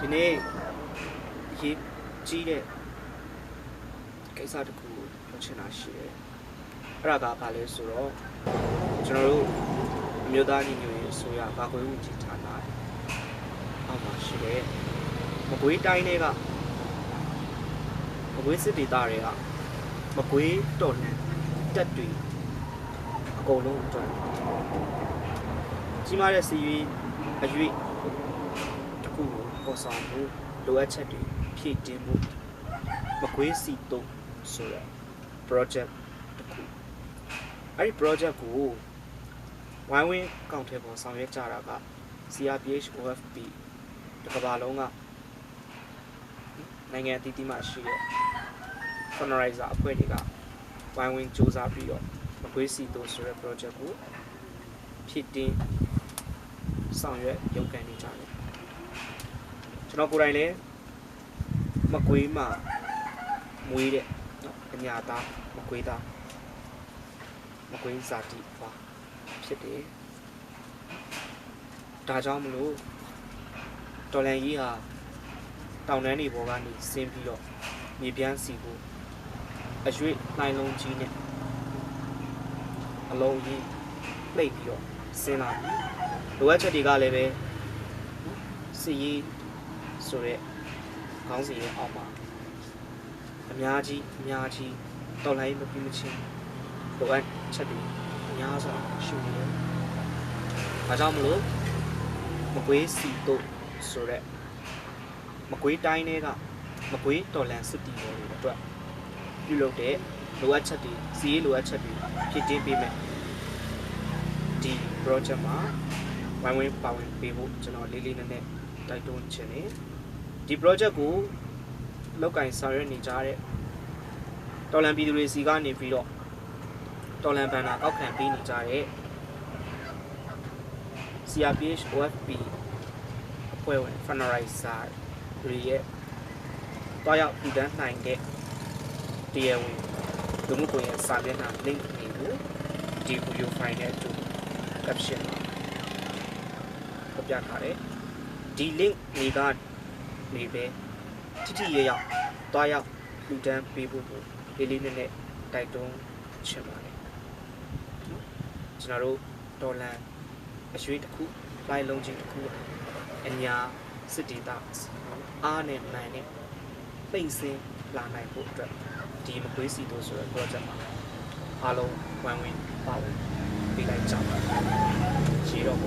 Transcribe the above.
ဒီနေ့ရေးကြီးတဲ့ကိစ္စတစ်ခုကိုပြောချင်တာရှိတယ်အဲ့ဒါကဘာလဲဆိုတော့ကျွန်တော်တို့အမျိုးသားညီညွတ်ရေးအစိုးရကာကွယ်ရေးဝန်ကြီးဌာနအောက်မှာရှိတဲ့မကွေးတိုင်းတွေကမကွေးစစ်ဒေသတွေကမကွေးတော်လှန်တပ်တွေအကုန်လုံးအတွက်ကြီးမားတဲ့စီးရီးအရွေးတစ်ခုကိုပေါ်ဆောင်ဖို့လိုအပ်ချက်တွေဖြည့်တင်းမှုမကွေးစီတုံးဆိုတဲ့ project တစ်ခုအဲ့ဒီ project ကိုဝိုင်းဝန်းကောက်ထဲပေါ်ဆောင်ရွက်ကြတာက CRPH OFP တစ်ကမ္ဘာလုံးကနိုင်ငံအသီးသီးမှာရှိတဲ့ fundraiser အဖွဲ့တွေကဝိုင်းဝန်းစူးစမ်းပြီးတော့မကွေးစီတုံးဆိုတဲ့ project ကိုဖြည့်တင်းဆောင်ရွက်ရုပ်ကံနေကြတယ်ကျွန်တော်ကိုယ်တိုင်လည်းမကွေးမှာမွေးတဲ့ပညာသားမကွေးသားမကွေးဇာတိပါဖြစ်တယ်ဒါကြောင့်မလို့တော်လန်ကြီးဟာတောင်တန်းတွေပေါ်ကနေဆင်းပြီးတော့မြေပြန်းစီကိုအရွေ့နိုင်လုံးကြီးနဲ့အလုံးကြီးနှိပ်ပြီးတော့ဆင်းလာပြီလိုအပ်ချက်တွေကလည်းပဲစီရေးဆိုတဲ့ခေါင်းစဉ်ရဲ့အောက်မှာအများကြီးတော်လိုင်းမပြီးမချင်းလိုအပ်ချက်တွေအများစွာရှိနေတယ်။ဒါကြောင့်မလို့မကွေးစီတုတ်ဆိုတဲ့မကွေးတိုင်းတွေကမကွေးတော်လန်စစ်တီဘောတွေအတွက်ပြုလုပ်တဲ့လိုအပ်ချက်တွေစီရေးလိုအပ်ချက်တွေဖြည့်တင်းပေးမယ်ဒီ project မှာဝိုင်းဝန်းပါဝင်ပေးဖို့ကျွန်တော်လေးလေးနက်နက်တိုက်တွန်းချင်တယ်ဒီ project ကိုလောက်ကင်ဆောင်ရွက်နေကြတဲ့တော်လန်ပြည်သူတွေစီကနေပြီးတော့တော်လန်ဘန်နာကောက်ခံပေးနေကြတဲ့ CRPH OFP အဖွဲ့ဝင် fundraiser တွေရဲ့တွားရောက်ထူထမ်းနိုင်တဲ့တရားဝင်လူမှုကွန်ရက်စာမျက်နှာ link တွေကိုဒီ video file နဲ့အတူ caption မှာဖော်ပြထားတယ်ဒီ link တွေကနေပဲထိရရောက်တွားရောက်ထူထမ်းပေးဖို့ကိုလေးလေးနက်နက်တိုက်တွန်းချင်ပါတယ်ကျွန်တော်တို့တော်လန်အရွေးတစ်ခုလိုက်လုံးချင်းတစ်ခုအညာစစ်ဒေသအားနဲ့နိုင်နဲ့ပိတ်စင်းလာနိုင်ဖို့အတွက်ဒီမကွေးစီတို့ဆိုတဲ့ project မှာအားလုံးဝိုင်းဝန်းပါဝင်ပေးလိုက်ကြပါရေတော့